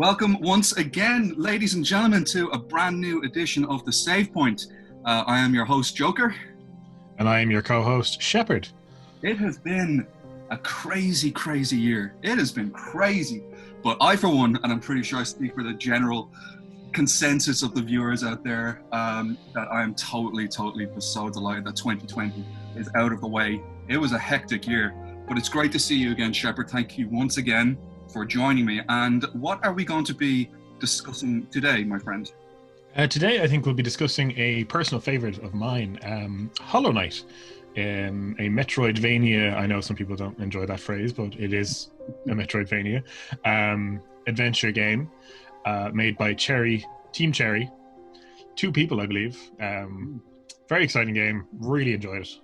Welcome once again, ladies and gentlemen, to a brand new edition of The Save Point. I am your host, Joker. And I am your co-host, Shepard. It has been a crazy, crazy year. It has been crazy. But I, for one, and I'm pretty sure I speak for the general consensus of the viewers out there, that I am totally just so delighted that 2020 is out of the way. It was a hectic year, but it's great to see you again, Shepard. Thank you once again for joining me. And what are we going to be discussing today, my friend? Today, I think we'll be discussing a personal favorite of mine, Hollow Knight, a Metroidvania. I know some people don't enjoy that phrase, but it is a Metroidvania adventure game made by Team Cherry. 2 people, I believe. Very exciting game. Really enjoyed it.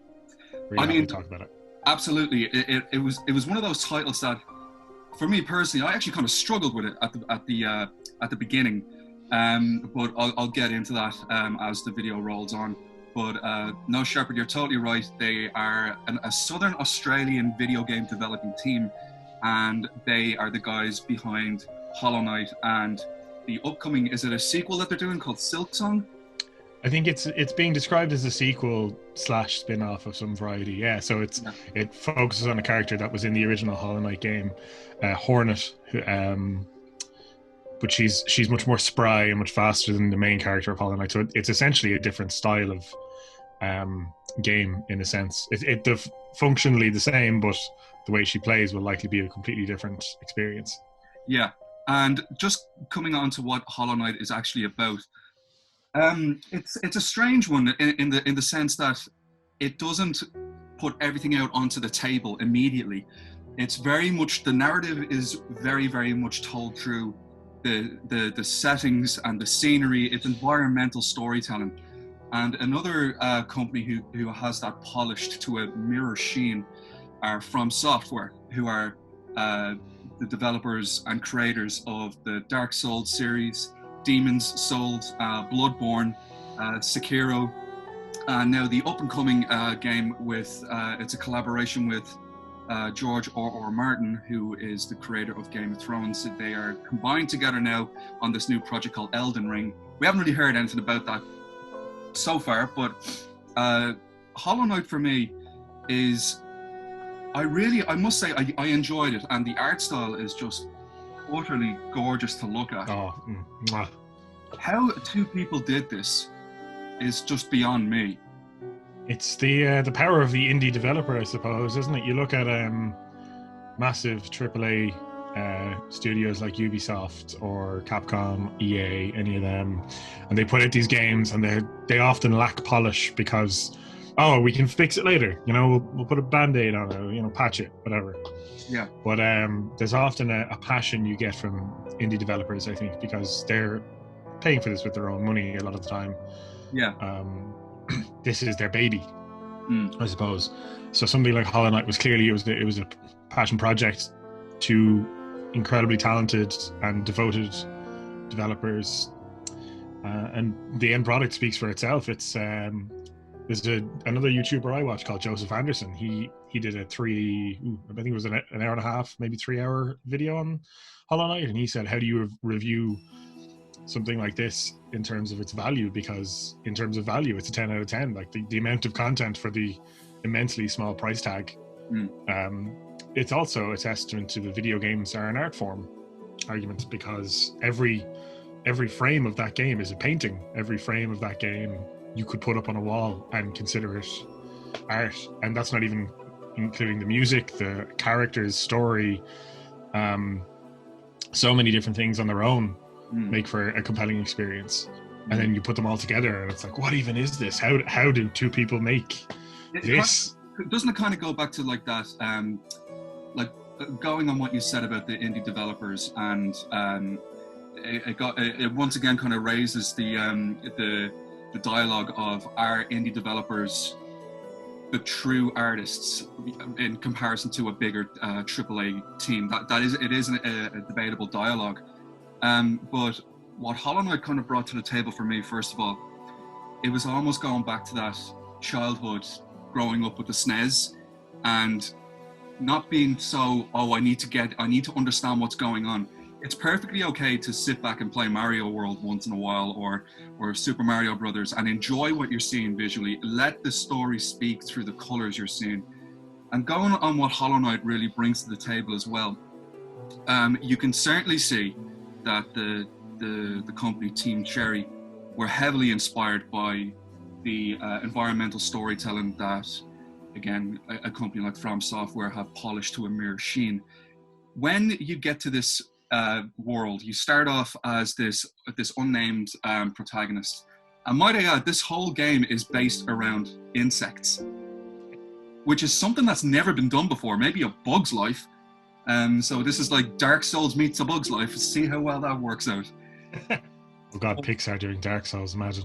Really happy to talk about it. Absolutely. It was one of those titles that, for me personally, I actually kind of struggled with it at the beginning, but I'll get into that as the video rolls on. But no, Shepard, you're totally right. They are a Southern Australian video game developing team, and they are the guys behind Hollow Knight and the upcoming, is it a sequel that they're doing called Silksong? I think it's being described as a sequel / spin-off of some variety. Yeah, so it focuses on a character that was in the original Hollow Knight game, Hornet, but she's much more spry and much faster than the main character of Hollow Knight. So it's essentially a different style of game in a sense. They're functionally the same, but the way she plays will likely be a completely different experience. Yeah, and just coming on to what Hollow Knight is actually about. It's a strange one in the sense that it doesn't put everything out onto the table immediately. It's very much, the narrative is very much told through the settings and the scenery. It's environmental storytelling. And another company who has that polished to a mirror sheen are From Software, who are the developers and creators of the Dark Souls series, Demon's Souls, Bloodborne, Sekiro, and now the up-and-coming game with, it's a collaboration with George R.R. Martin, who is the creator of Game of Thrones. They are combined together now on this new project called Elden Ring. We haven't really heard anything about that so far, but Hollow Knight for me is, I must say, I enjoyed it, and the art style is just utterly gorgeous to look at. How 2 people did this is just beyond me. It's the power of the indie developer, I suppose, isn't it? You look at massive AAA studios like Ubisoft or Capcom, EA, any of them, and they put out these games, and they often lack polish because, we can fix it later. We'll put a band-aid on it, patch it, whatever. Yeah. But there's often a passion you get from indie developers, I think, because they're paying for this with their own money a lot of the time. Yeah. This is their baby, I suppose. So something like Hollow Knight was clearly it was a passion project to incredibly talented and devoted developers, and the end product speaks for itself. It's there's another YouTuber I watch called Joseph Anderson. He did I think it was an hour and a half, maybe 3-hour video on Hollow Knight, and he said, how do you review something like this in terms of its value? Because in terms of value, it's a 10 out of 10. Like the amount of content for the immensely small price tag. It's also a testament to the video games are an art form argument, because every frame of that game is a painting. Every frame of that game you could put up on a wall and consider it art, and that's not even including the music, the characters, story, so many different things on their own make for a compelling experience. And then you put them all together and it's like, what even is this? How did 2 people make this? Doesn't it kind of go back to like that, like going on what you said about the indie developers, and it once again kind of raises the dialogue of, are indie developers the true artists in comparison to a bigger AAA team? It is a debatable dialogue. But what Hollow Knight kind of brought to the table for me, first of all, it was almost going back to that childhood, growing up with the SNES, and not being so, I need to understand what's going on. it's perfectly okay to sit back and play Mario World once in a while, or Super Mario Brothers, and enjoy what you're seeing visually. Let the story speak through the colors you're seeing. And going on what Hollow Knight really brings to the table as well, you can certainly see that the company Team Cherry were heavily inspired by the environmental storytelling that, again, a company like From Software have polished to a mere sheen. When you get to this world, you start off as this unnamed protagonist. And might I add, this whole game is based around insects, which is something that's never been done before. Maybe A Bug's Life. So this is like Dark Souls meets A Bug's Life. See how well that works out. Oh God, Pixar doing Dark Souls, imagine.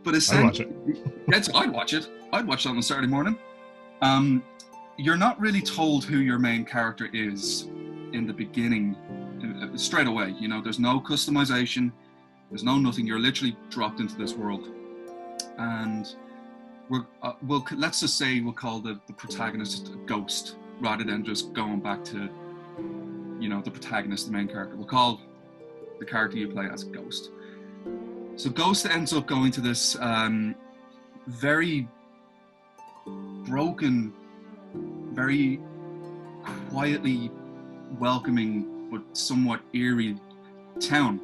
But essentially, I'd watch it. I'd watch that on a Saturday morning. You're not really told who your main character is in the beginning straight away. You know, there's no customization, there's no nothing. You're literally dropped into this world, and let's just say we'll call the protagonist Ghost, rather than just going back to, you know, the protagonist, the main character. We'll call the character you play as Ghost. So Ghost ends up going to this very broken, very quietly welcoming but somewhat eerie town,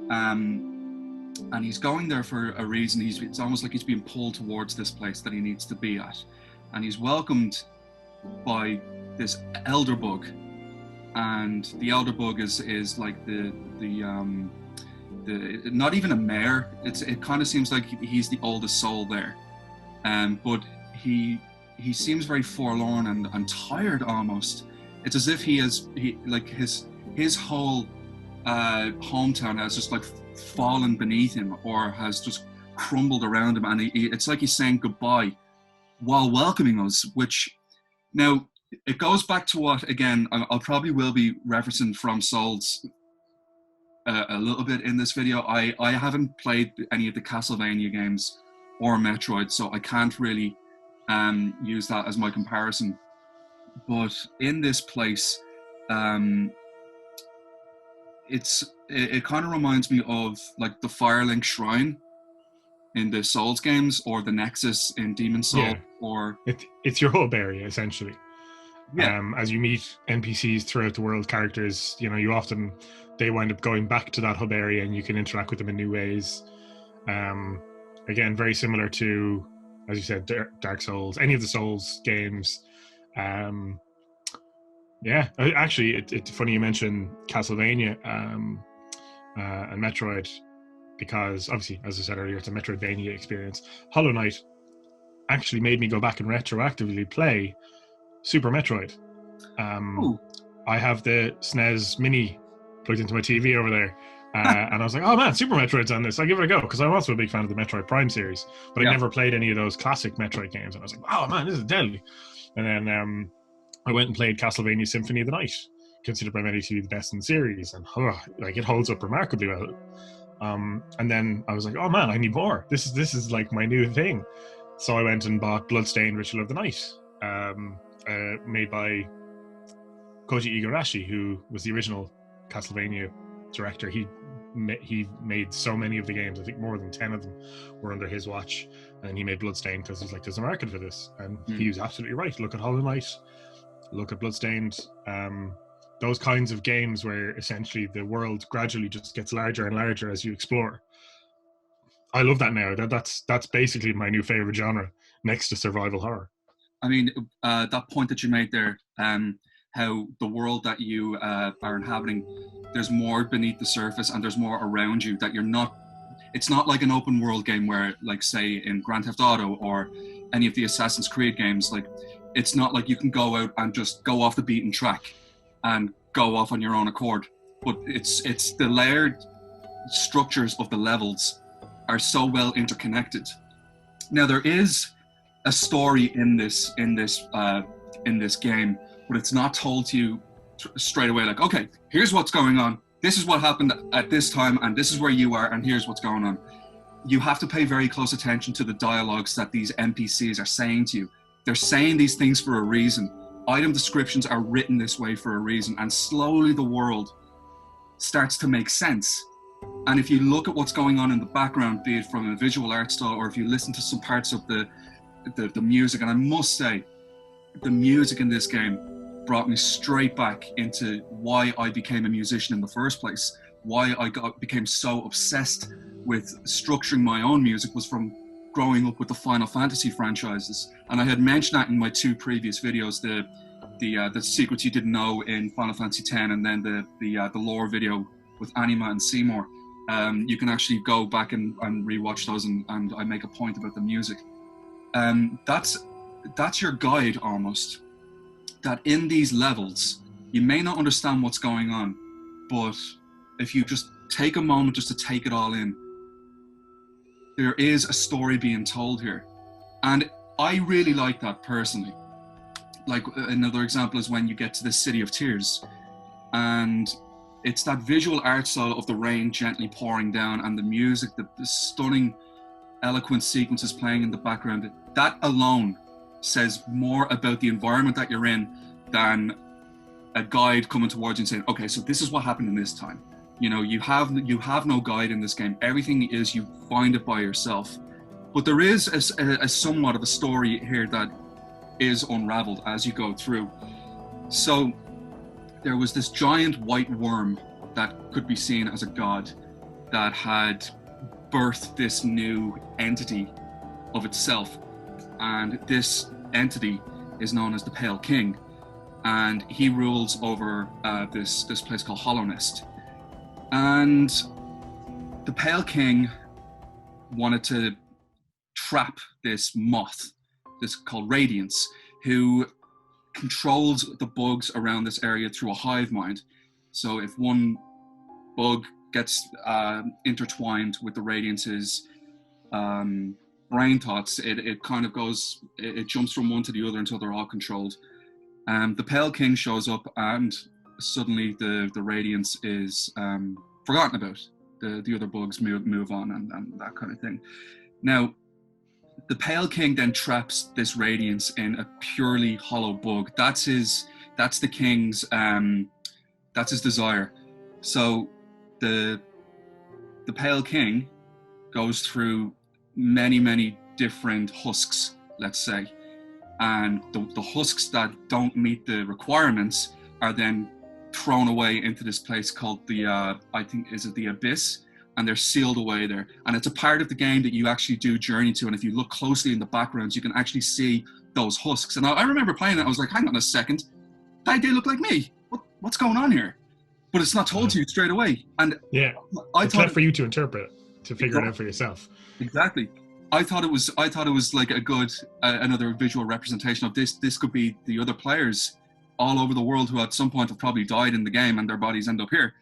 and he's going there for a reason. It's almost like he's being pulled towards this place that he needs to be at, and he's welcomed by this elder bug, and the elder bug is like the not even a mayor. It kind of seems like he's the oldest soul there, but he seems very forlorn and tired almost. It's as if his whole hometown has just like fallen beneath him, or has just crumbled around him, and it's like he's saying goodbye while welcoming us. Which, now, it goes back to what, again, I'll probably will be referencing From Souls a little bit in this video. I haven't played any of the Castlevania games or Metroid, so I can't really use that as my comparison. But in this place, it kind of reminds me of like the Firelink Shrine in the Souls games, or the Nexus in Demon Souls. Yeah. Or it's your hub area essentially. Yeah. As you meet NPCs throughout the world, characters, you know, they wind up going back to that hub area, and you can interact with them in new ways. Again, very similar to, as you said, Dark Souls, any of the Souls games. Actually, it's funny you mention Castlevania and Metroid, because obviously, as I said earlier, it's a Metroidvania experience. Hollow Knight actually made me go back and retroactively play Super Metroid. I have the SNES Mini plugged into my TV over there, and I was like, oh man, Super Metroid's on this, I'll give it a go, because I'm also a big fan of the Metroid Prime series, but I never played any of those classic Metroid games, and I was like, oh man, this is deadly. And then I went and played Castlevania Symphony of the Night, considered by many to be the best in the series, and it holds up remarkably well. And then I was like, oh man, I need more. This is like my new thing. So I went and bought Bloodstained Ritual of the Night, made by Koji Igarashi, who was the original Castlevania director. He made so many of the games. I think more than 10 of them were under his watch, and he made Bloodstained because he's like, there's a market for this, and he was absolutely right. Look at Hollow Knight, look at Bloodstained. Those kinds of games where essentially the world gradually just gets larger and larger as you explore. I love that now. That's basically my new favorite genre, next to survival horror. I mean, that point that you made there, how the world that you are inhabiting, there's more beneath the surface and there's more around you that you're not. It's not like an open world game where, like, say in Grand Theft Auto or any of the Assassin's Creed games, like, it's not like you can go out and just go off the beaten track and go off on your own accord. But it's the layered structures of the levels are so well interconnected. Now, there is a story in this game, but it's not told to you straight away, like, okay, here's what's going on, this is what happened at this time, and this is where you are, and here's what's going on. You have to pay very close attention to the dialogues that these NPCs are saying to you. They're saying these things for a reason, item descriptions are written this way for a reason, and slowly the world starts to make sense. And if you look at what's going on in the background, be it from a visual art style, or if you listen to some parts of the music, and I must say, the music in this game brought me straight back into why I became a musician in the first place. Why I became so obsessed with structuring my own music was from growing up with the Final Fantasy franchises. And I had mentioned that in my 2 previous videos, the secrets you didn't know in Final Fantasy X, and then the lore video with Anima and Seymour. You can actually go back and rewatch those, and I make a point about the music. That's your guide almost. That in these levels, you may not understand what's going on, but if you just take a moment just to take it all in, there is a story being told here. And I really like that personally. Like, another example is when you get to the City of Tears, and it's that visual art style of the rain gently pouring down, and the music, the stunning, eloquent sequences playing in the background. That alone says more about the environment that you're in than a guide coming towards you and saying, okay, so this is what happened in this time. You know, you have no guide in this game. Everything is, you find it by yourself. But there is a somewhat of a story here that is unraveled as you go through. So there was this giant white worm that could be seen as a god that had birthed this new entity of itself. And this entity is known as the Pale King. And he rules over this place called Hollow Nest. And the Pale King wanted to trap this moth, this called Radiance, who controls the bugs around this area through a hive mind. So if one bug gets intertwined with the Radiance's brain thoughts, it kind of goes, it jumps from one to the other until they're all controlled. The Pale King shows up, and suddenly the Radiance is forgotten about. The other bugs move on and that kind of thing. Now, the Pale King then traps this Radiance in a purely hollow bug. That's the King's that's his desire. So the Pale King goes through many different husks, let's say, and the husks that don't meet the requirements are then thrown away into this place called the I think, is it the Abyss, and they're sealed away there. And it's a part of the game that you actually do journey to, and if you look closely in the backgrounds, you can actually see those husks. And I remember playing it, I was like, hang on a second, they look like me. What's going on here? But it's not told to you straight away. And yeah, it's left for you to interpret, to figure it out for yourself. Exactly. I thought it was like a good another visual representation of this. This could be the other players all over the world who at some point have probably died in the game and their bodies end up here.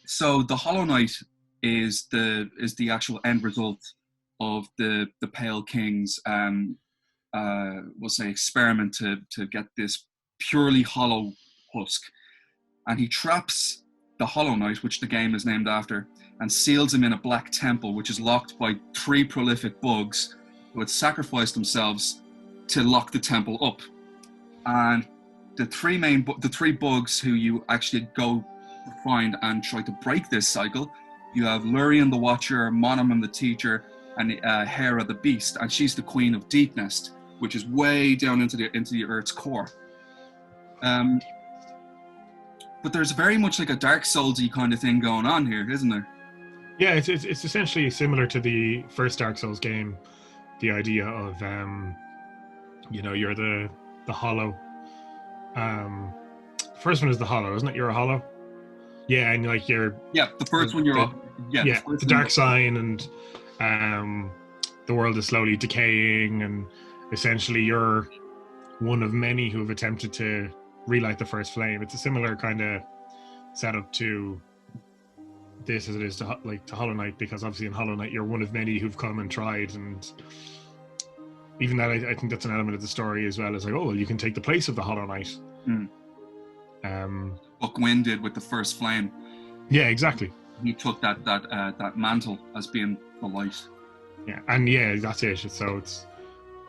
So the Hollow Knight is the actual end result of the Pale King's we'll say experiment to get this purely hollow husk, and he traps the Hollow Knight, which the game is named after, and seals him in a black temple, which is locked by 3 prolific bugs who had sacrificed themselves to lock the temple up. And the three bugs who you actually go find and try to break this cycle, you have Lurien the Watcher, Monomon the Teacher, and Hera the Beast, and she's the Queen of Deep Nest, which is way down into the Earth's core. But there's very much like a Dark Souls-y kind of thing going on here, isn't there? Yeah, it's essentially similar to the first Dark Souls game. The idea of you're the Hollow. First one is the Hollow, isn't it? You're a Hollow. Yeah, and like you're. Yeah, the first one you're. The Dark Sign, and the world is slowly decaying, and essentially you're one of many who have attempted to relight the first flame. It's a similar kind of setup to this as it is to Hollow Knight, because obviously in Hollow Knight you're one of many who've come and tried, and even that I think that's an element of the story as well. It's like, oh well, you can take the place of the Hollow Knight. What Gwyn did with the first flame. Yeah, exactly. He took that mantle as being the light. Yeah, and yeah, that's it. So it's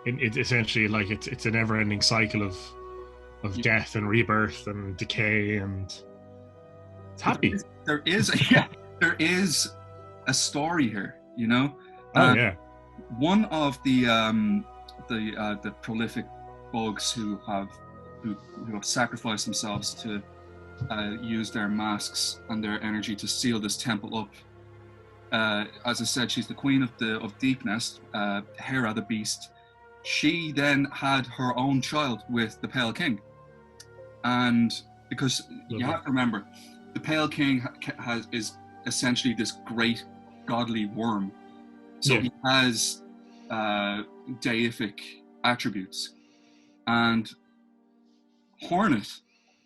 it's essentially like it's a never-ending cycle of death and rebirth and decay, and it's happy. There is yeah, there is a story here, you know. Oh yeah. One of the prolific bugs who have sacrificed themselves to use their masks and their energy to seal this temple up. As I said, she's the queen of Deepnest, Hera the Beast. She then had her own child with the Pale King, and because you have to remember, the Pale King is essentially this great godly worm, so he has deific attributes, and Hornet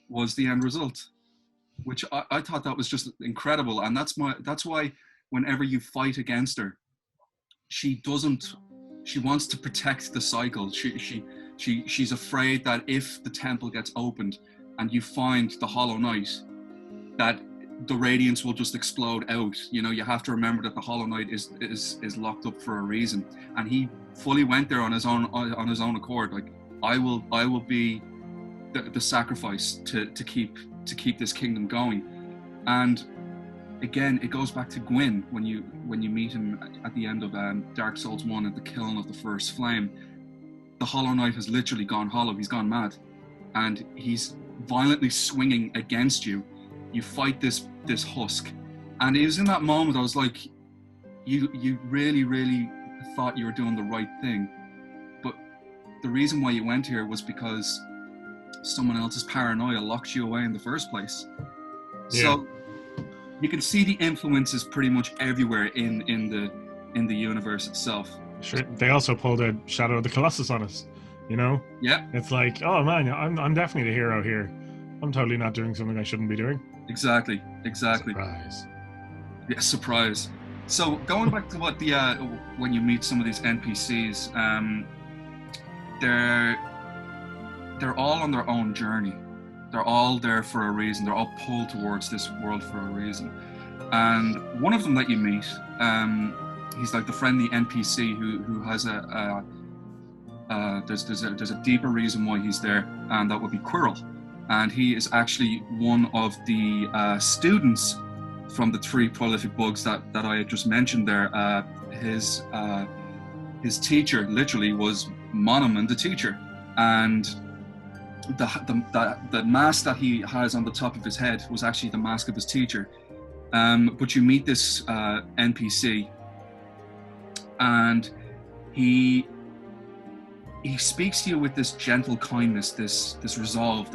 was the end result, which I thought that was just incredible, and that's why whenever you fight against her, she wants to protect the cycle. She's afraid that if the temple gets opened and you find the Hollow Knight, that the radiance will just explode out. You know, you have to remember that the Hollow Knight is locked up for a reason, and he fully went there on his own accord. Like, I will be the sacrifice to keep this kingdom going. And again, it goes back to Gwyn when you meet him at the end of Dark Souls 1 at the kiln of the first flame. The Hollow Knight has literally gone hollow. He's gone mad, and he's violently swinging against you. You fight this husk, and it was in that moment I was like, you really thought you were doing the right thing, but the reason why you went here was because someone else's paranoia locked you away in the first place. So you can see the influences pretty much everywhere in the universe itself. Sure. They also pulled a Shadow of the Colossus on us, you know? Yeah. It's like, oh man, I'm definitely the hero here. I'm totally not doing something I shouldn't be doing. Exactly. Surprise. Yeah, surprise. So going back to what when you meet some of these NPCs, they're all on their own journey. They're all there for a reason. They're all pulled towards this world for a reason. And one of them that you meet, he's like the friendly NPC who has there's a deeper reason why he's there, and that would be Quirrell. And he is actually one of the students from the 3 prolific bugs that I had just mentioned there. His teacher literally was Monoman the teacher, and the mask that he has on the top of his head was actually the mask of his teacher. But you meet this NPC, and he speaks to you with this gentle kindness, this resolve,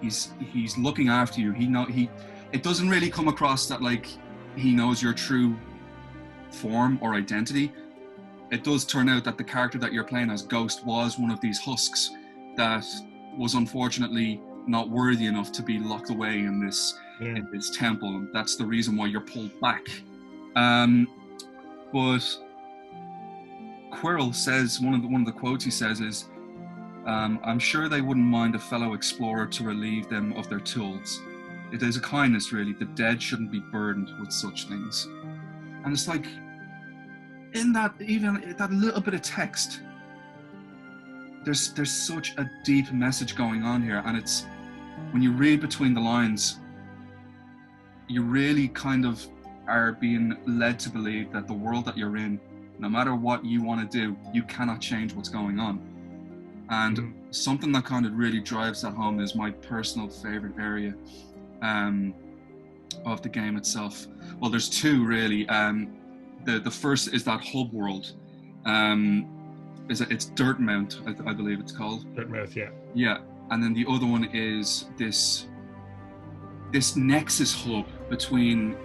he's looking after you. It doesn't really come across that like he knows your true form or identity. It does turn out that the character that you're playing as, Ghost, was one of these husks that was unfortunately not worthy enough to be locked away in this temple, and that's the reason why you're pulled back. But Quirrell says, one of the quotes he says is, I'm sure they wouldn't mind a fellow explorer to relieve them of their tools. It is a kindness, really. The dead shouldn't be burdened with such things. And it's like, in that little bit of text, there's such a deep message going on here, and it's, when you read between the lines, you really kind of are being led to believe that the world that you're in, no matter what you want to do, you cannot change what's going on. And something that kind of really drives that home is my personal favorite area of the game itself. Well, there's 2 really. The first is that hub world. It's Dirtmount, I believe it's called. Dirtmouth, yeah. Yeah, and then the other one is this nexus hub between.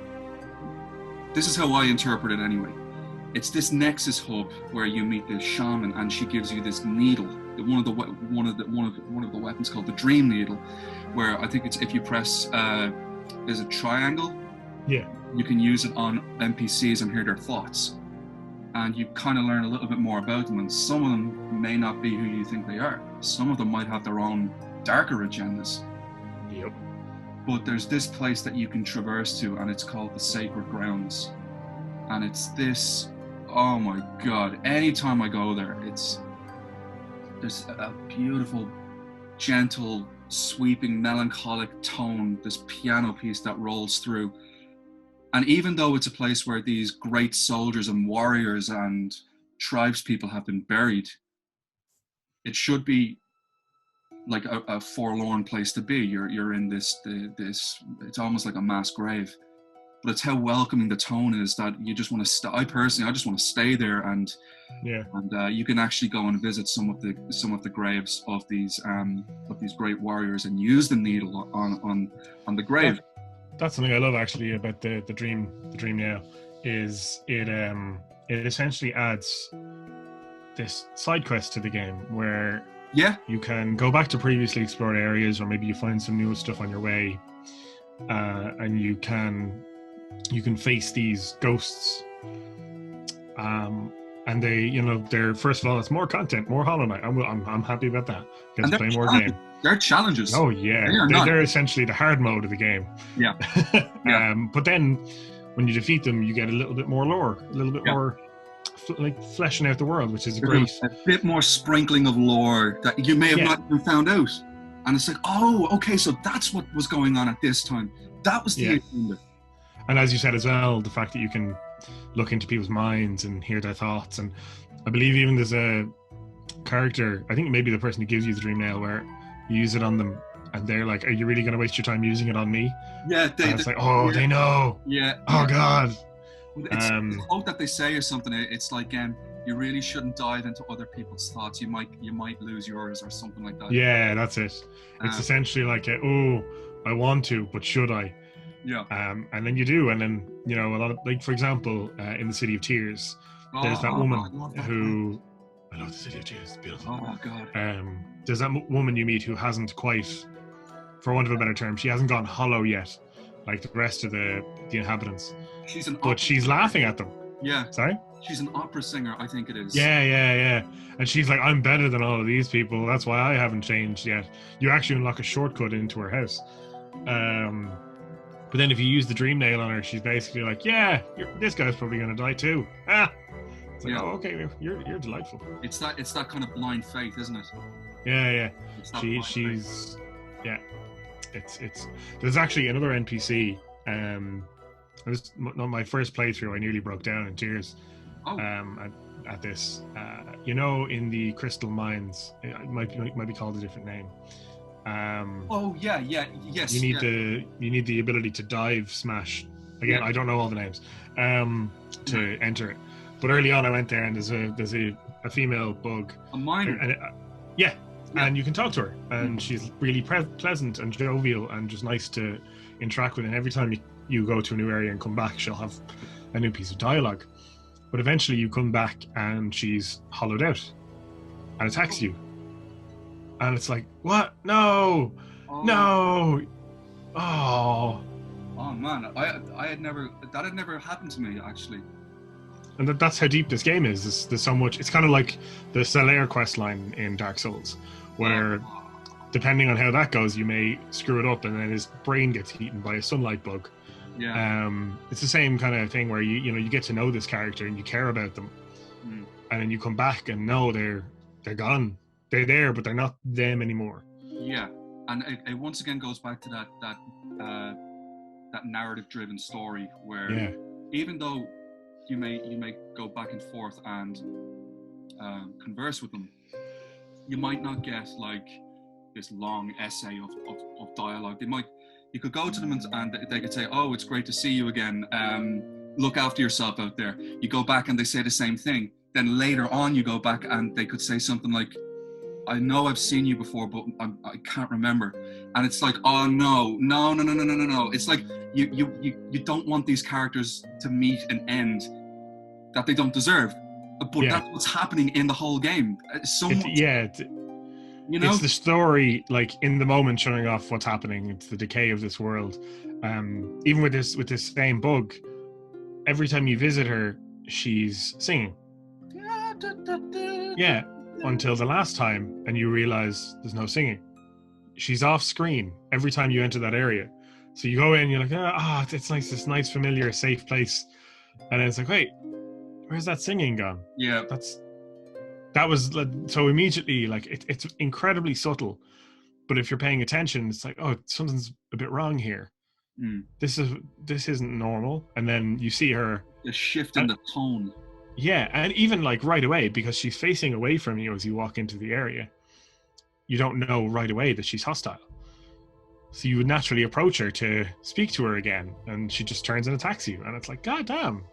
This is how I interpret it anyway. It's this nexus hub where you meet the shaman, and she gives you this needle. One of the weapons called the Dream Needle, where I think it's if you press there's a triangle. Yeah. You can use it on NPCs and hear their thoughts, and you kind of learn a little bit more about them. And some of them may not be who you think they are. Some of them might have their own darker agendas. Yep. But there's this place that you can traverse to, and it's called the Sacred Grounds. And it's this, oh my god, anytime I go there, there's a beautiful, gentle, sweeping, melancholic tone, this piano piece that rolls through. And even though it's a place where these great soldiers and warriors and tribes people have been buried, it should be like a forlorn place to be. You're in this it's almost like a mass grave. But it's how welcoming the tone is that you just want to I just want to stay there, and you can actually go and visit some of the graves of these great warriors and use the needle on the grave. That's something I love actually about the dream now, is it essentially adds this side quest to the game where you can go back to previously explored areas, or maybe you find some new stuff on your way, and you can face these ghosts, and they're, first of all, it's more content, more Hollow Knight. I'm happy about that. Get to play more game. They're challenges. Oh yeah, they're essentially the hard mode of the game. Yeah. But then when you defeat them, you get a little bit more lore, a little bit more like fleshing out the world, which is great. A bit more sprinkling of lore that you may have not even found out, and it's like, oh, okay, so that's what was going on at this time. That was the agenda. And as you said as well, the fact that you can look into people's minds and hear their thoughts. And I believe even there's a character, I think maybe the person who gives you the dream nail, where you use it on them and they're like, are you really going to waste your time using it on me? Yeah. It's like, oh, they know. Yeah. Oh, God. It's the quote that they say or something. It's like, you really shouldn't dive into other people's thoughts. You might lose yours or something like that. Yeah, that's it. It's essentially like, I want to, but should I? Yeah. And then you do, and then a lot of, like, for example, in the City of Tears, there's that woman who. I love the City of Tears. It's beautiful. Oh God. There's that woman you meet who hasn't quite, for want of a better term, she hasn't gone hollow yet, like the rest of the inhabitants. She's laughing at them. Yeah. Sorry? She's an opera singer, I think it is. Yeah. And she's like, I'm better than all of these people. That's why I haven't changed yet. You actually unlock a shortcut into her house. But then if you use the dream nail on her, she's basically like, this guy's probably going to die too. It's like, oh, okay, you're delightful. It's that kind of blind faith, isn't it? Yeah. She's there's actually another NPC. It was not my first playthrough. I nearly broke down in tears. At this, in the crystal mines, it might be called a different name. Yes. You need the ability to dive smash. Again, I don't know all the names. To enter it. But early on, I went there, and there's a female bug. A miner. And you can talk to her, and she's really pleasant and jovial and just nice to interact with. And every time you go to a new area and come back, she'll have a new piece of dialogue. But eventually, you come back, and she's hollowed out and attacks you. And it's like, what? No! No! Oh man, that had never happened to me, actually. And that's how deep this game is. There's so much. It's kind of like the Solaire quest line in Dark Souls, where depending on how that goes, you may screw it up, and then his brain gets eaten by a sunlight bug. Yeah. It's the same kind of thing where you get to know this character and you care about them, and then you come back and no, they're gone. They're there, but they're not them anymore. Yeah, and it once again goes back to that narrative-driven story where even though you may go back and forth and converse with them, you might not get like this long essay of dialogue. You could go to them and they could say, oh, it's great to see you again. Look after yourself out there. You go back and they say the same thing. Then later on you go back and they could say something like, I know I've seen you before, but I can't remember. And it's like, oh no. It's like you don't want these characters to meet an end that they don't deserve. But that's what's happening in the whole game. It's the story, like in the moment, showing off what's happening. It's the decay of this world. Even with this same bug, every time you visit her, she's singing. Yeah. Until the last time, and you realize there's no singing. She's off screen every time you enter that area. So you go in, you're like, it's nice, this nice, familiar, safe place. And then it's like, wait, where's that singing gone? Yeah. that was so immediately, like, it's incredibly subtle, but if you're paying attention, it's like, oh, something's a bit wrong here. This isn't normal. And then you see her, the shift in the tone. Yeah, and even like right away, because she's facing away from you as you walk into the area, you don't know right away that she's hostile. So you would naturally approach her to speak to her again, and she just turns and attacks you, and it's like, God damn.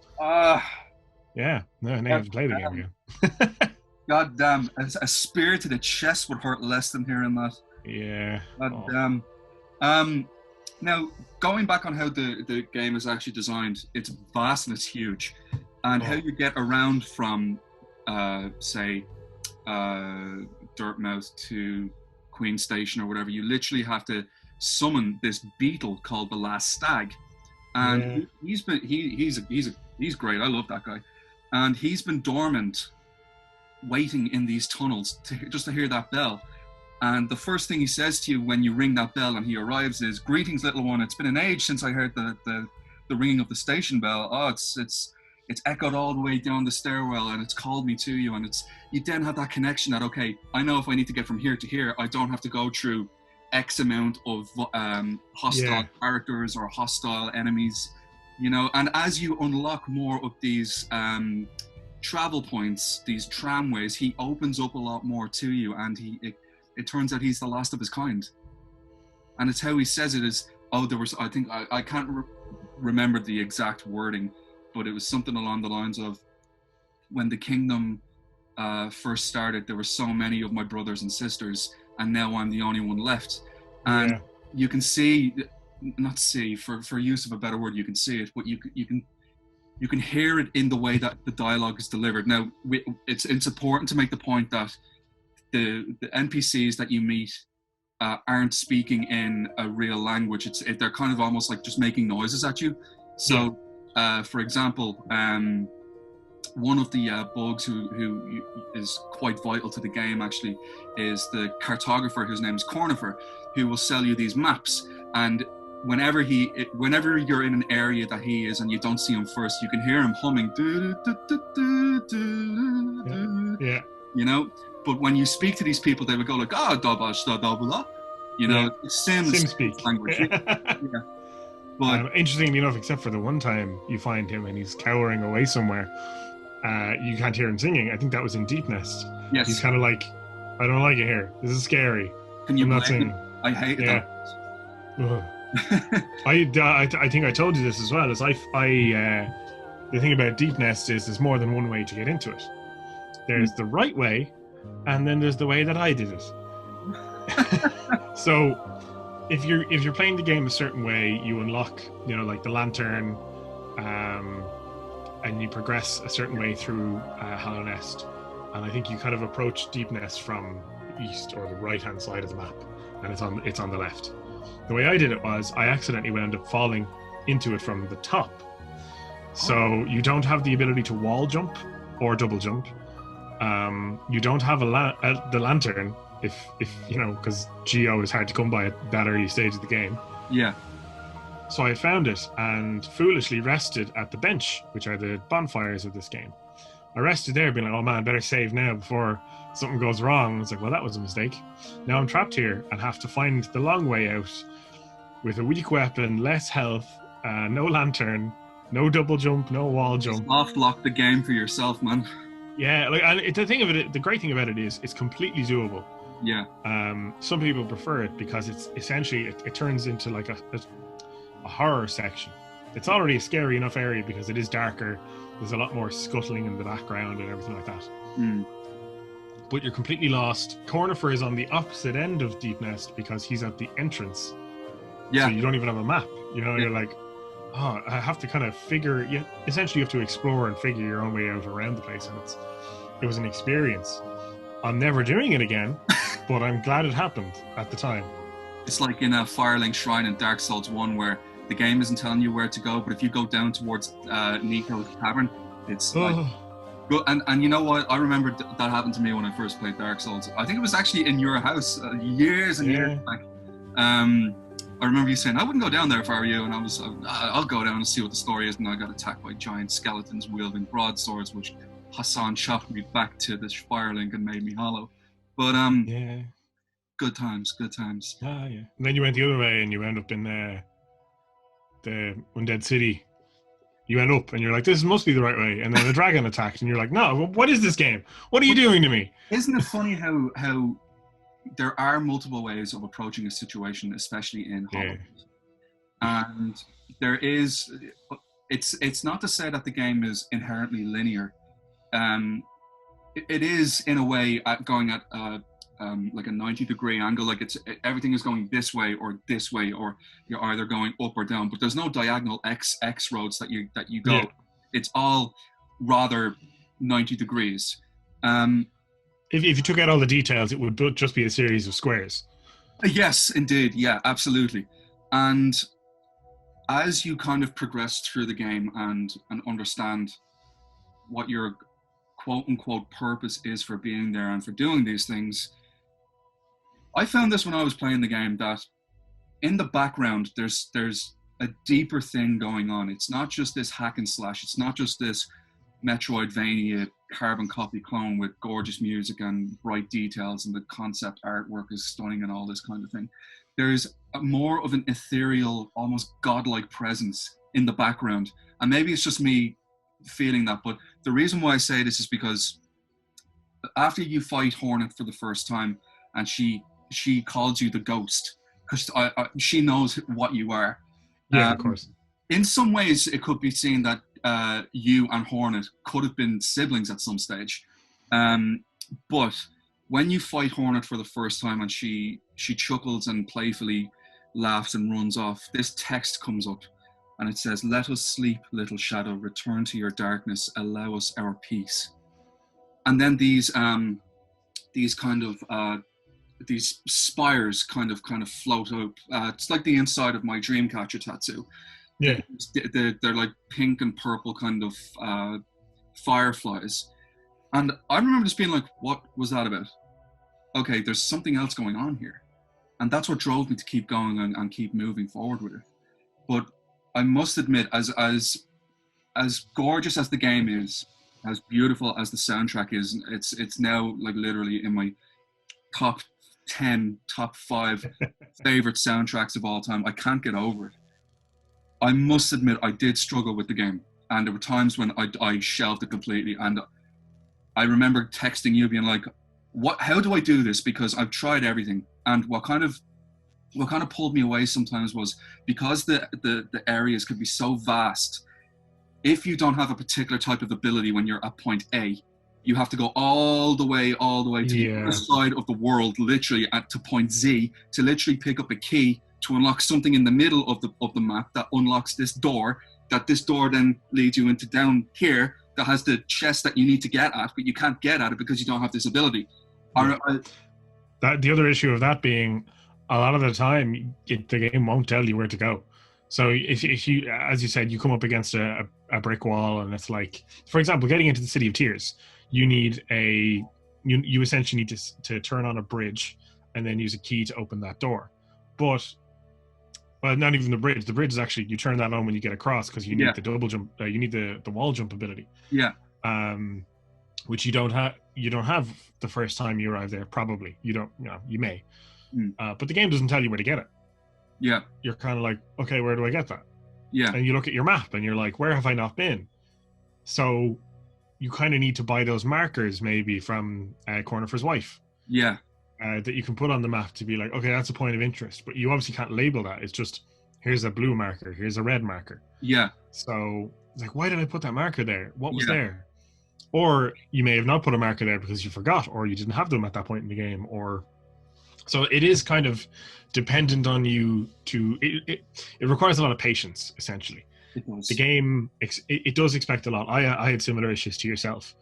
Yeah, no, now you have to play the game again. God damn, a spear to the chest would hurt less than hearing that. Yeah. God damn. Now, going back on how the game is actually designed, it's vast and it's huge. And how you get around from, say, Dirtmouth to Queen Station or whatever, you literally have to summon this beetle called the Last Stag. And he's great. I love that guy. And he's been dormant, waiting in these tunnels just to hear that bell. And the first thing he says to you when you ring that bell and he arrives is, "Greetings, little one. It's been an age since I heard the ringing of the station bell. Oh, it's echoed all the way down the stairwell and it's called me to you." And you then have that connection that, okay, I know if I need to get from here to here, I don't have to go through X amount of hostile characters or hostile enemies, you know. And as you unlock more of these travel points, these tramways, he opens up a lot more to you, and it turns out he's the last of his kind. And it's how he says it is, there was, I think, I can't remember the exact wording, but it was something along the lines of, when the kingdom first started, there were so many of my brothers and sisters, and now I'm the only one left. And you can see, not see, for use of a better word, you can see it, but you can hear it in the way that the dialogue is delivered. Now, it's important to make the point that the NPCs that you meet aren't speaking in a real language. They're kind of almost like just making noises at you. So, for example, one of the bugs who is quite vital to the game actually is the cartographer, whose name is Cornifer, who will sell you these maps. And whenever you're in an area that he is and you don't see him first, you can hear him humming, you know. But when you speak to these people, they would go like, you know, Sim speak language. But interestingly enough, except for the one time you find him and he's cowering away somewhere, you can't hear him singing. I think that was in Deep Nest. Yes. He's kind of like, I don't like it here. This is scary. Can you not singing? I hate that. I think I told you this as well. Is the thing about Deep Nest is there's more than one way to get into it. There's the right way, and then there's the way that I did it. So if you're playing the game a certain way, you unlock, you know, like the lantern, and you progress a certain way through Hollow Nest. And I think you kind of approach Deep Nest from the east or the right hand side of the map, and it's on the left. The way I did it was I accidentally wound up falling into it from the top. So you don't have the ability to wall jump or double jump. You don't have the lantern if you know, because Geo is hard to come by at that early stage of the game. Yeah. So I found it and foolishly rested at the bench, which are the bonfires of this game. I rested there being like, oh man, better save now before something goes wrong. It's like, well, that was a mistake. Now I'm trapped here and have to find the long way out with a weak weapon, less health, no lantern, no double jump, no wall jump. Just soft lock the game for yourself, man. Yeah, like, and the great thing about it is it's completely doable. Yeah. Some people prefer it because it's essentially it turns into like a horror section. It's already a scary enough area because it is darker. There's a lot more scuttling in the background and everything like that. But you're completely lost. Cornifer is on the opposite end of Deep Nest because he's at the entrance. Yeah. So you don't even have a map. You know, you're like, oh, I have to kind of figure. Yeah, essentially you have to explore and figure your own way out around the place, and it was an experience. I'm never doing it again, but I'm glad it happened at the time. It's like in a Firelink Shrine in Dark Souls 1 where the game isn't telling you where to go, but if you go down towards Nico's Tavern, it's like... And you know what? I remember that happened to me when I first played Dark Souls. I think it was actually in your house years and years back. I remember you saying, I wouldn't go down there if I were you, and I was I'll go down and see what the story is, and I got attacked by giant skeletons wielding broadswords, which Hassan shot me back to the fire link and made me hollow. But yeah, good times. yeah. And then you went the other way and you end up in the Undead City. You end up and you're like, this must be the right way. And then the dragon attacked and you're like, no, what is this game? What are you doing to me? Isn't it funny how there are multiple ways of approaching a situation, especially in Hollow Knight? And there is, it's not to say that the game is inherently linear. It is in a way going at like a 90-degree angle, like everything is going this way, or you're either going up or down. But there's no diagonal X roads that you go. Yeah. It's all rather 90 degrees. If you took out all the details, it would just be a series of squares. Yes, indeed. Yeah, absolutely. And as you kind of progress through the game and understand what your quote-unquote purpose is for being there and for doing these things, I found this when I was playing the game, that in the background there's a deeper thing going on. It's not just this hack and slash. It's not just this Metroidvania carbon copy clone with gorgeous music and bright details, and the concept artwork is stunning and all this kind of thing. There's more of an ethereal, almost godlike presence in the background. And maybe it's just me feeling that, but the reason why I say this is because after you fight Hornet for the first time and she calls you the ghost, because she knows what you are. Yeah, of course. In some ways, it could be seen that you and Hornet could have been siblings at some stage. But when you fight Hornet for the first time and she chuckles and playfully laughs and runs off, this text comes up and it says, "Let us sleep, little shadow, return to your darkness, allow us our peace." And then these kind of these spires kind of float up. It's like the inside of my Dreamcatcher tattoo. Yeah, they're like pink and purple kind of fireflies. And I remember just being like, what was that about? Okay, there's something else going on here. And that's what drove me to keep going and keep moving forward with it. But I must admit, as gorgeous as the game is, as beautiful as the soundtrack is, it's now like literally in my top 10, top 5 favorite soundtracks of all time. I can't get over it. I must admit, I did struggle with the game. And there were times when I shelved it completely. And I remember texting you being like, how do I do this? Because I've tried everything. And what kind of pulled me away sometimes was because the areas could be so vast. If you don't have a particular type of ability when you're at point A, you have to go all the way to the other side of the world, literally to point Z, to literally pick up a key to unlock something in the middle of the map that unlocks this door. That this door then leads you into down here that has the chest that you need to get at, but you can't get at it because you don't have this ability. Yeah. The other issue of that being, a lot of the time, the game won't tell you where to go. So if you, as you said, you come up against a brick wall, and it's like, for example, getting into the City of Tears, you need you essentially need to turn on a bridge and then use a key to open that door. But well, not even the bridge. The bridge is actually, you turn that on when you get across, because you need the double jump. You need the wall jump ability. Yeah. Which you don't have. You don't have the first time you arrive there. Probably you don't. You know, you may. But the game doesn't tell you where to get it. Yeah. You're kind of like, okay, where do I get that? Yeah. And you look at your map and you're like, where have I not been? So you kind of need to buy those markers maybe from Cornifer's wife. Yeah. That you can put on the map to be like, okay, that's a point of interest. But you obviously can't label that. It's just, here's a blue marker, here's a red marker. Yeah. So it's like, why did I put that marker there? What was there? Or you may have not put a marker there because you forgot, or you didn't have them at that point in the game, or... So it is kind of dependent on you to... It requires a lot of patience, essentially. It does. The game, it does expect a lot. I had similar issues to yourself.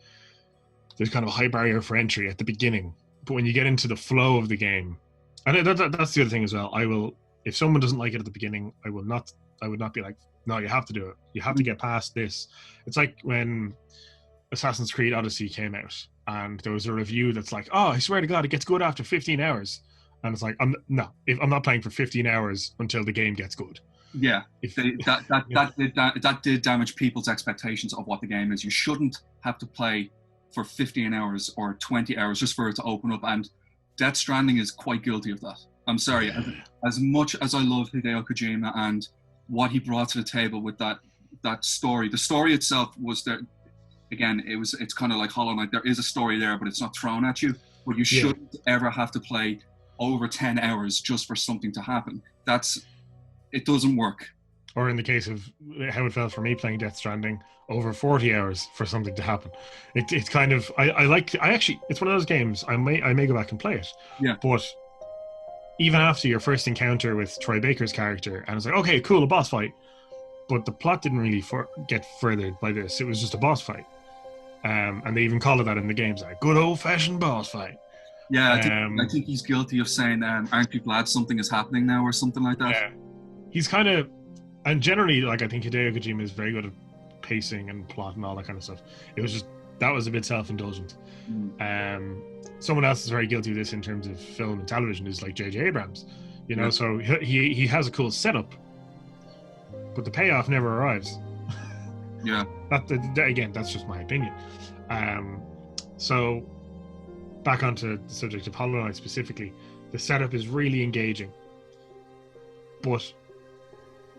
There's kind of a high barrier for entry at the beginning. But when you get into the flow of the game... And that's the other thing as well. I will... If someone doesn't like it at the beginning, I would not be like, no, you have to do it. You have to get past this. It's like when Assassin's Creed Odyssey came out, and there was a review that's like, oh, I swear to God, it gets good after 15 hours. And it's like, I'm not playing for 15 hours until the game gets good. Yeah, that did damage people's expectations of what the game is. You shouldn't have to play for 15 hours or 20 hours just for it to open up. And Death Stranding is quite guilty of that. I'm sorry, as much as I love Hideo Kojima and what he brought to the table with that story, the story itself was there. Again, it's kind of like Hollow Knight. There is a story there, but it's not thrown at you. But you shouldn't ever have to play over 10 hours just for something to happen. It doesn't work. Or in the case of how it felt for me playing Death Stranding, over 40 hours for something to happen. It's kind of, it's one of those games, I may go back and play it. Yeah. But even after your first encounter with Troy Baker's character, and it's like, okay, cool, a boss fight. But the plot didn't really get furthered by this. It was just a boss fight. And they even call it that in the games, like good old-fashioned boss fight. Yeah, I think he's guilty of saying, aren't you glad something is happening now, or something like that? Yeah. He's kind of, and generally, like, I think Hideo Kojima is very good at pacing and plot and all that kind of stuff. It was just, that was a bit self-indulgent. Someone else is very guilty of this in terms of film and television is like J.J. Abrams. You know, so he has a cool setup, but the payoff never arrives. Yeah. Again, that's just my opinion. So back onto the subject of Hollow Knight specifically, the setup is really engaging, but,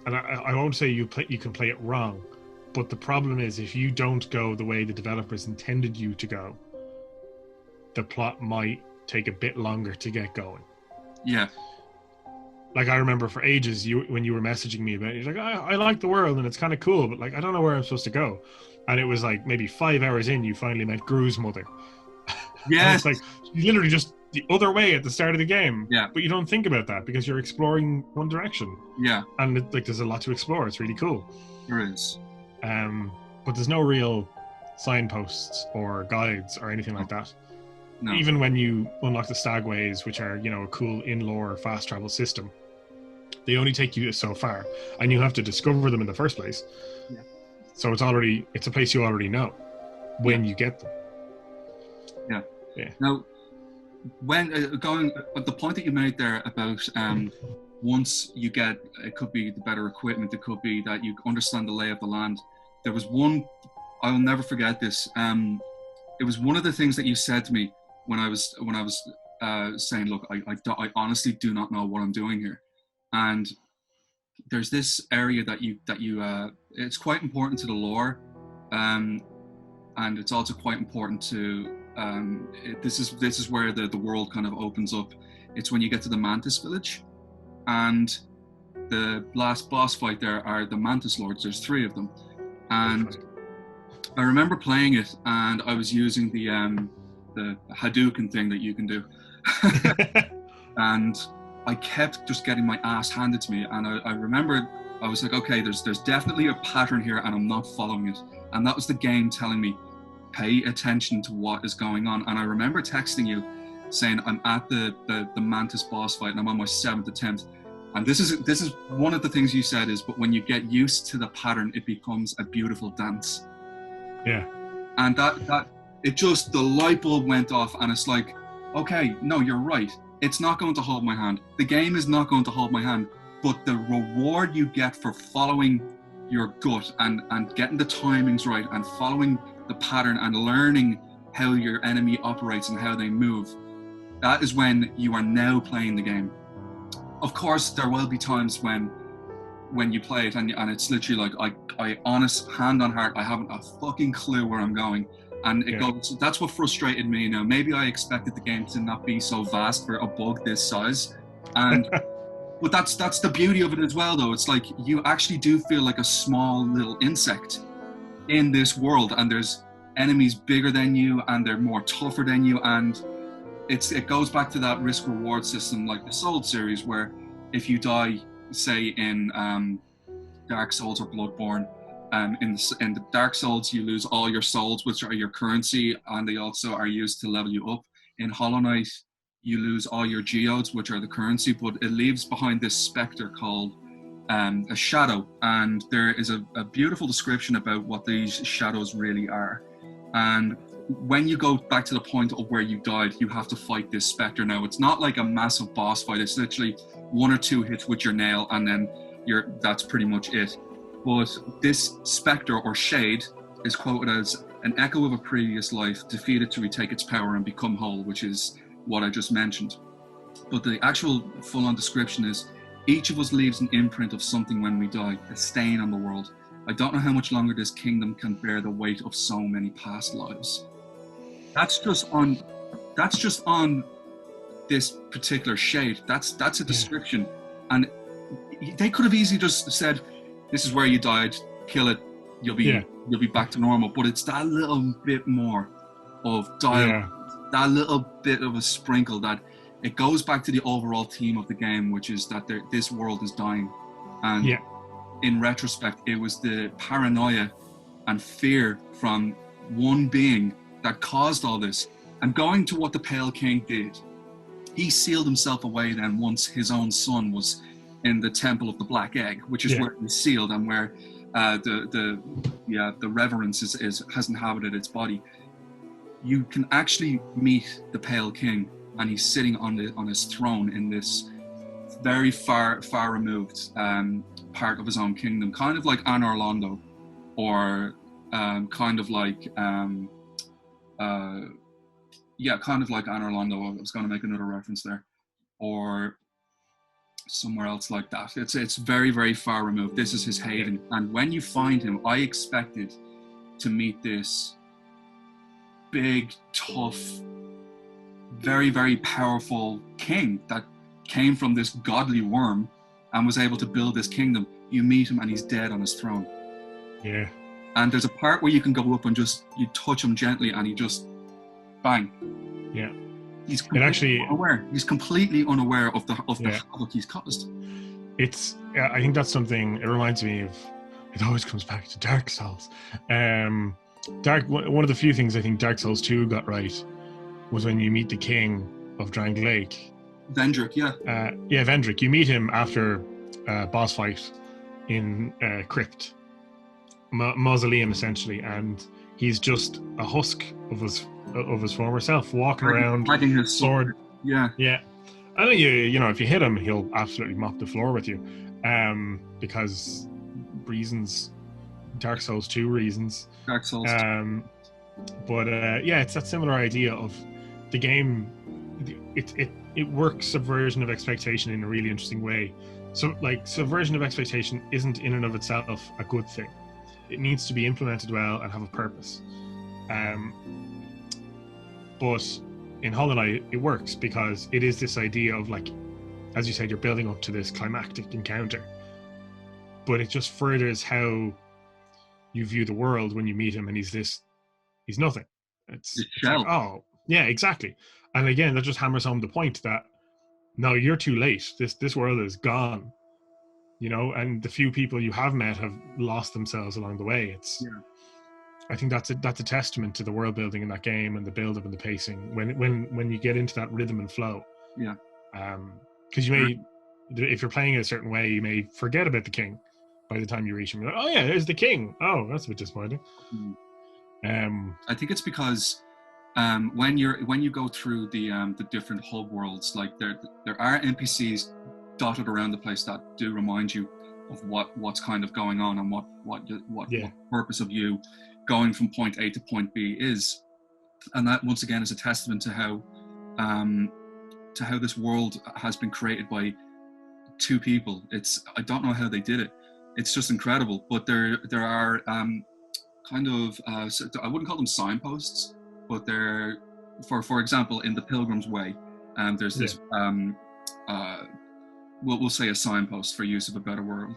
and I won't say you can play it wrong, but the problem is if you don't go the way the developers intended you to go, the plot might take a bit longer to get going. Yeah. Like, I remember for ages, when you were messaging me about it, you're like, I like the world and it's kind of cool, but like, I don't know where I'm supposed to go. And it was like maybe 5 hours in, you finally met Gru's mother. Yeah. It's like, you literally just the other way at the start of the game. Yeah. But you don't think about that because you're exploring one direction. Yeah. And there's a lot to explore. It's really cool. There is. But there's no real signposts or guides or anything like that. No. Even when you unlock the Stagways, which are, a cool in-lore fast travel system, they only take you so far, and you have to discover them in the first place. Yeah. So it's a place you already know when you get them. Yeah. Yeah. Now, when the point that you made there about once you get, it could be the better equipment, it could be that you understand the lay of the land. There was one, I'll never forget this. It was one of the things that you said to me when I was saying, look, I honestly do not know what I'm doing here. And there's this area that you it's quite important to the lore, and it's also quite important to this is where the world kind of opens up. It's when you get to the Mantis village, and the last boss fight there are the Mantis Lords. There's 3 of them, and I remember playing it, and I was using the Hadouken thing that you can do, and I kept just getting my ass handed to me. And I remember I was like, okay, there's definitely a pattern here, and I'm not following it. And that was the game telling me, pay attention to what is going on. And I remember texting you saying I'm at the Mantis boss fight, and I'm on my 7th attempt. And this is one of the things you said is, but when you get used to the pattern, it becomes a beautiful dance. Yeah. And that it just, the light bulb went off, and it's like, okay, no, you're right. It's not going to hold my hand. The game is not going to hold my hand, but the reward you get for following your gut and getting the timings right and following the pattern and learning how your enemy operates and how they move, that is when you are now playing the game. Of course, there will be times when you play it and it's literally like, I honest, hand on heart, I haven't a fucking clue where I'm going. And it goes, that's what frustrated me. Maybe I expected the game to not be so vast for a bug this size. And but that's the beauty of it as well, though. It's like you actually do feel like a small little insect in this world, and there's enemies bigger than you and they're more tougher than you, and it goes back to that risk reward system like the Souls series, where if you die, say in Dark Souls or Bloodborne, in the Dark Souls you lose all your souls, which are your currency, and they also are used to level you up. In Hollow Knight you lose all your geodes, which are the currency, but it leaves behind this spectre called a shadow, and there is a beautiful description about what these shadows really are. And when you go back to the point of where you died, you have to fight this spectre. Now, it's not like a massive boss fight. It's literally 1 or 2 hits with your nail, and then that's pretty much it. But this spectre or shade is quoted as an echo of a previous life, defeated to retake its power and become whole, which is what I just mentioned. But the actual full-on description is, each of us leaves an imprint of something when we die, a stain on the world. I don't know how much longer this kingdom can bear the weight of so many past lives. That's just on this particular shade. That's a description. And they could have easily just said, this is where you died, kill it, you'll be back to normal. But it's that little bit more of dialogue, that little bit of a sprinkle, that it goes back to the overall theme of the game, which is that this world is dying. And in retrospect, it was the paranoia and fear from one being that caused all this. And going to what the Pale King did, he sealed himself away then once his own son was in the Temple of the Black Egg, which is where he's sealed and where the reverence has inhabited its body. You can actually meet the Pale King, and he's sitting on his throne in this very far removed part of his own kingdom, kind of like Anor Londo, or kind of like Anor Londo. I was going to make another reference there, or somewhere else like that. It's very, very far removed. This is his haven, and when you find him, I expected to meet this big, tough, very, very powerful king that came from this godly worm and was able to build this kingdom. You meet him and he's dead on his throne. Yeah. And there's a part where you can go up and you touch him gently and he just, bang. Yeah. He's completely unaware. He's completely unaware of the havoc he's caused. I think that's something, it reminds me of, it always comes back to Dark Souls. One of the few things I think Dark Souls 2 got right was when you meet the king of Drang Lake. Vendrick, Vendrick. You meet him after a boss fight in Crypt. Mausoleum, essentially, and he's just a husk of his former self, walking around, fighting his sword. Yeah. I think you know, if you hit him, he'll absolutely mop the floor with you, because reasons, Dark Souls 2 reasons. Dark Souls. But it's that similar idea of the game. It works subversion of expectation in a really interesting way. So, like, subversion of expectation isn't in and of itself a good thing. It needs to be implemented well and have a purpose. But in Hollow Knight, it works because it is this idea of, like, as you said, you're building up to this climactic encounter. But it just furthers how you view the world when you meet him, and he's nothing. It's like, oh, yeah, exactly. And again, that just hammers home the point that, no, you're too late. This world is gone. You know, and the few people you have met have lost themselves along the way. I think that's a testament to the world building in that game and the build up and the pacing when you get into that rhythm and flow. Yeah. Because you may, if you're playing it a certain way, you may forget about the king by the time you reach him. You're like, oh yeah, there's the king. Oh, that's a bit disappointing. I think it's because when you go through the different hub worlds, like there are NPCs dotted around the place that do remind you of what's kind of going on and what purpose of you going from point A to point B is, and that once again is a testament to how this world has been created by two people. I don't know how they did it. It's just incredible. But there are kind of I wouldn't call them signposts, but they're for example in the Pilgrim's Way, there's this we'll say a signpost for use of a better word,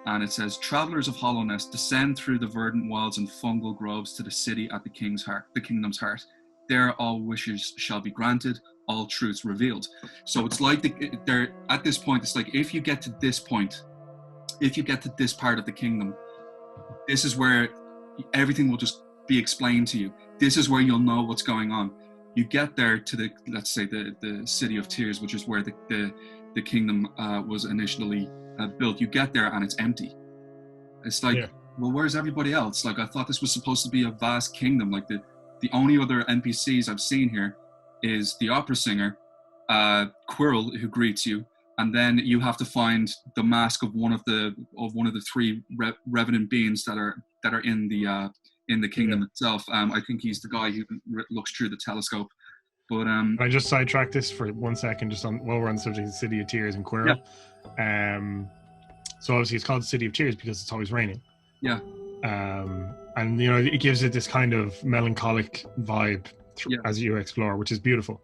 and it says, "Travelers of Hollowness, descend through the verdant wilds and fungal groves to the city at the kingdom's heart. There all wishes shall be granted, all truths revealed." So it's like they're at this point. It's like if you get to this point, if you get to this part of the kingdom, this is where everything will just be explained to you. This is where you'll know what's going on. You get there to let's say the City of Tears, which is where the kingdom was initially built. You get there and it's empty. It's like, well, where's everybody else? Like, I thought this was supposed to be a vast kingdom. Like the only other NPCs I've seen here is the opera singer, Quirrell, who greets you, and then you have to find the mask of one of the three revenant beings that are in in the kingdom itself. I think he's the guy who looks through the telescope. But Can I just sidetrack this for 1 second, just on while we're on the subject of the City of Tears in Quirrell? So obviously it's called the City of Tears because it's always raining. Yeah. And it gives it this kind of melancholic vibe as you explore, which is beautiful.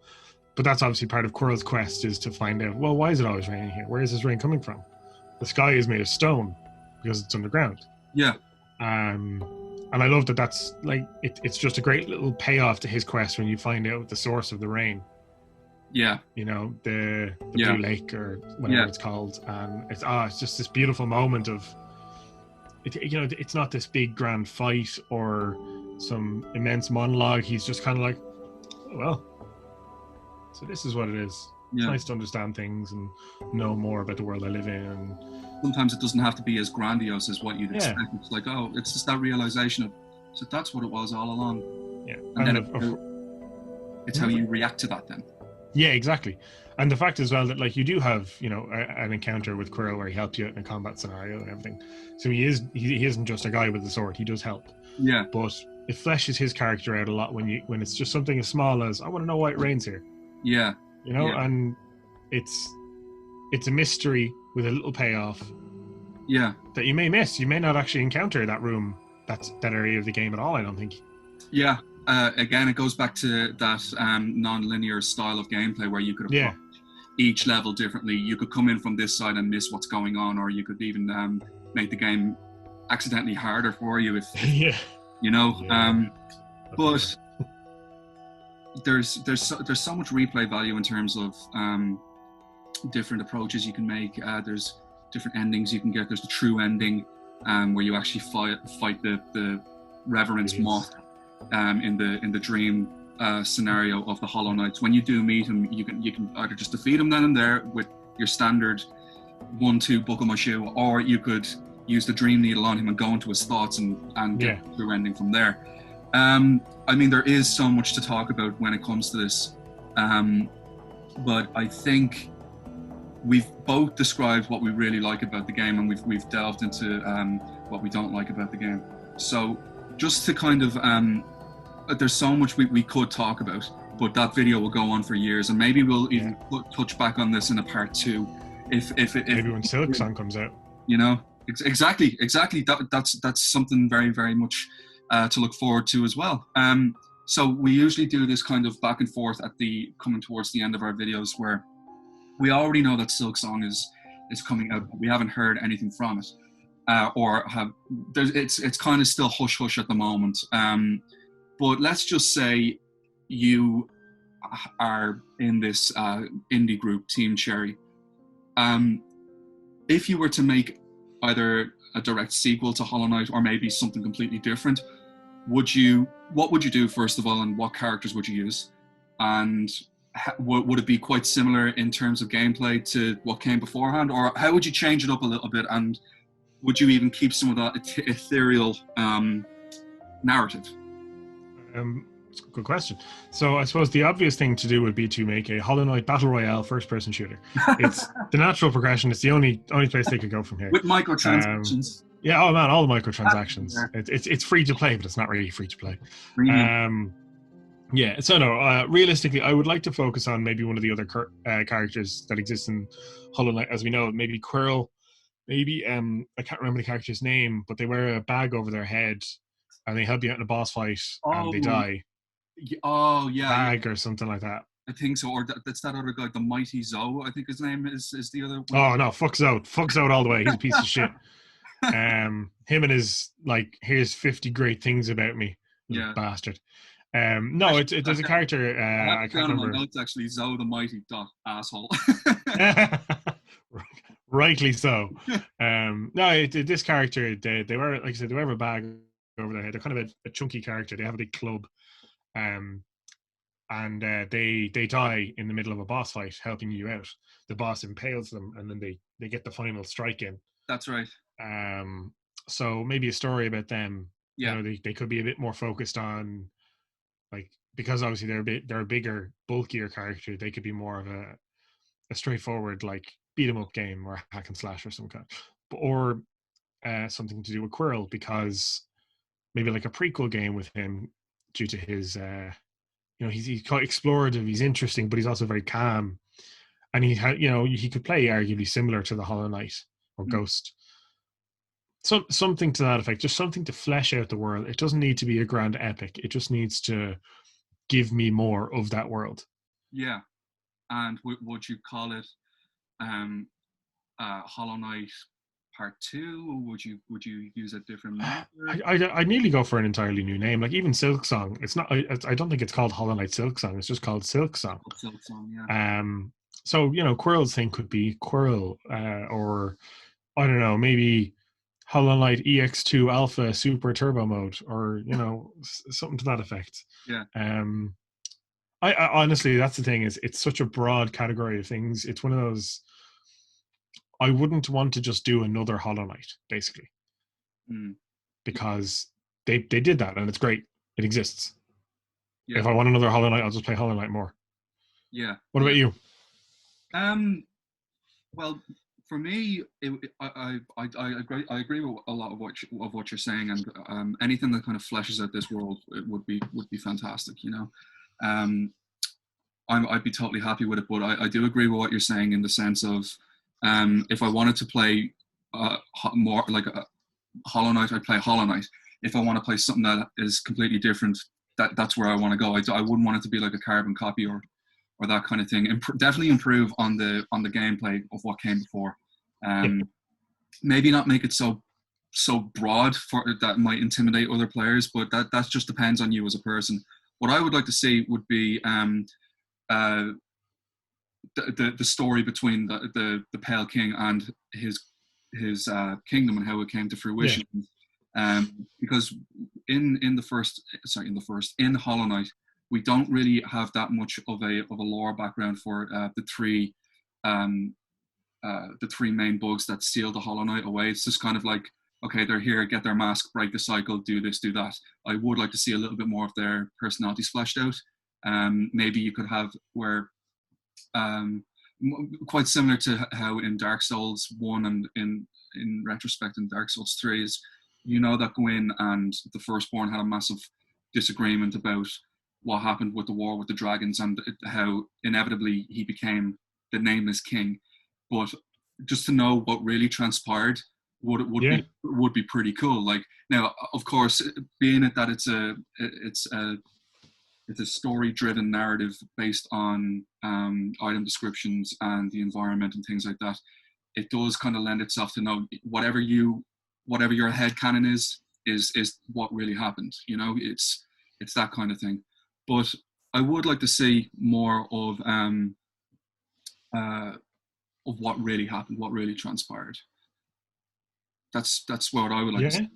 But that's obviously part of Quirrell's quest, is to find out, well, why is it always raining here? Where is this rain coming from? The sky is made of stone because it's underground. Yeah. And I love that that's like, it's just a great little payoff to his quest when you find out the source of the rain. Yeah. The Blue Lake or whatever it's called. And it's just this beautiful moment of, it's not this big grand fight or some immense monologue. He's just kind of like, oh, well, so this is what it is. It's nice to understand things and know more about the world I live in. And sometimes it doesn't have to be as grandiose as what you'd expect. It's like, oh, it's just that realization of, so that's what it was all along. Yeah. And then it's how you react to that then. Yeah, exactly. And the fact as well that, like, you do have, an encounter with Quirrell where he helped you out in a combat scenario and everything. So he isn't just a guy with a sword. He does help. Yeah. But it fleshes his character out a lot when it's just something as small as, I want to know why it rains here. Yeah. And it's a mystery with a little payoff. Yeah. That you may miss. You may not actually encounter that room, that area of the game at all, I don't think. Yeah. Again, it goes back to that non-linear style of gameplay where you could approach each level differently. You could come in from this side and miss what's going on, or you could even make the game accidentally harder for you if but there's so much replay value in terms of different approaches you can make. There's different endings you can get. There's the true ending where you actually fight the Reverence Moth in the dream scenario of the Hollow Knights. When you do meet him, you can either just defeat him then and there with your standard 1-2 buckle my shoe, or you could use the dream needle on him and go into his thoughts and get the true ending from there. I mean, there is so much to talk about when it comes to this, but I think we've both described what we really like about the game, and we've delved into what we don't like about the game. So just to kind of there's so much we could talk about, but that video will go on for years, and maybe we'll even touch back on this in a part 2 if maybe when Silksong comes out. Exactly. That's something very, very much to look forward to as well. So we usually do this kind of back and forth coming towards the end of our videos, where we already know that Silksong is coming out, but we haven't heard anything from it, it's kind of still hush hush at the moment. But let's just say you are in this indie group, Team Cherry. If you were to make either a direct sequel to Hollow Knight or maybe something completely different, what would you do first of all, and what characters would you use? And would it be quite similar in terms of gameplay to what came beforehand, or how would you change it up a little bit, and would you even keep some of that ethereal narrative? Good question. So I suppose the obvious thing to do would be to make a Hollow Knight Battle Royale first-person shooter. It's the natural progression. It's the only place they could go from here. With microtransactions. Oh man, all the microtransactions. It's free to play, but it's not really free to play. Realistically, I would like to focus on maybe one of the other characters that exist in Hollow Knight. As we know, maybe Quirrell, maybe I can't remember the character's name, but they wear a bag over their head and they help you out in a boss fight and they die. Oh yeah, Bag or something like that. I think so. Or that's that other guy, the Mighty Zoe, I think his name is the other one. Oh no, fuck Zoe all the way. He's a piece of shit. Him and his like, here's 50 great things about me, bastard. No, there's a character. I can't remember. My notes actually, Zoe the Mighty asshole. Rightly so. This character, they wear, like I said, they wear a bag over their head. They're kind of a chunky character. They have a big club, and they die in the middle of a boss fight, helping you out. The boss impales them, and then they get the final strike in. That's right. So maybe a story about them. Yeah. They could be a bit more focused on, like, because obviously they're a bigger, bulkier character. They could be more of a straightforward, like, beat 'em up game or hack and slash or some kind, or something to do with Quirrell, because maybe like a prequel game with him due to his he's quite explorative, he's interesting, but he's also very calm, and he had he could play arguably similar to the Hollow Knight or Ghost. Something to that effect, just something to flesh out the world. It doesn't need to be a grand epic, it just needs to give me more of that world. Yeah. And would you call it Hollow Knight Part 2, or would you use a different name? I nearly go for an entirely new name, like even Silksong. It's not. I don't think it's called Hollow Knight Silksong. It's just called Silksong. Silksong, yeah. So Quirrell's thing could be Quirrell, or I don't know, maybe Hollow Knight EX2 Alpha Super Turbo Mode, or something to that effect. Yeah. I honestly, that's the thing, is it's such a broad category of things. It's one of those. I wouldn't want to just do another Hollow Knight, basically, because they did that and it's great. It exists. Yeah. If I want another Hollow Knight, I'll just play Hollow Knight more. Yeah. What about you? Well, for me, I agree with a lot of what you're saying, and anything that kind of fleshes out this world, it would be fantastic. I'd be totally happy with it, but I do agree with what you're saying in the sense of, if I wanted to play more like a Hollow Knight, I'd play Hollow Knight. If I want to play something that is completely different, that's where I want to go. I wouldn't want it to be like a carbon copy or that kind of thing. Definitely improve on the gameplay of what came before. Maybe not make it so broad that might intimidate other players, but that just depends on you as a person. What I would like to see would be the story between the Pale King and his kingdom and how it came to fruition. Because in Hollow Knight, we don't really have that much of a lore background for the three main bugs that steal the Hollow Knight away. It's just kind of like, okay, they're here, get their mask, break the cycle, do this, do that. I would like to see a little bit more of their personalities fleshed out. Maybe you could have where, quite similar to how in Dark Souls 1 and in retrospect in Dark Souls 3 is, that Gwyn and the Firstborn had a massive disagreement about what happened with the war with the dragons and how inevitably he became the nameless king. But just to know what really transpired would be pretty cool. Like, now, of course, being it that it's a story-driven narrative based on item descriptions and the environment and things like that, it does kind of lend itself to know whatever your headcanon is what really happened. It's that kind of thing. But I would like to see more of what really happened, what really transpired. That's what I would like to see.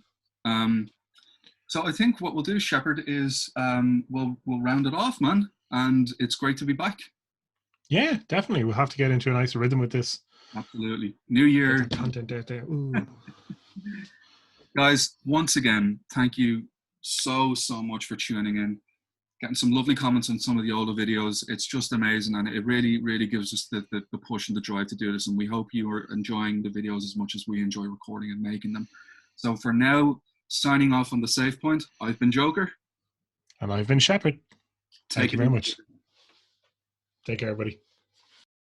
So I think what we'll do, Shepard, is we'll round it off, man. And it's great to be back. Yeah, definitely. We'll have to get into a nice rhythm with this. Absolutely. New Year. Get the content out there. Ooh. Guys, once again, thank you so much for tuning in. Getting some lovely comments on some of the older videos. It's just amazing, and it really, really gives us the push and the drive to do this. And we hope you are enjoying the videos as much as we enjoy recording and making them. So for now, signing off on the Save Point, I've been Joker. And I've been Shepard. Thank you very much. Take care, everybody.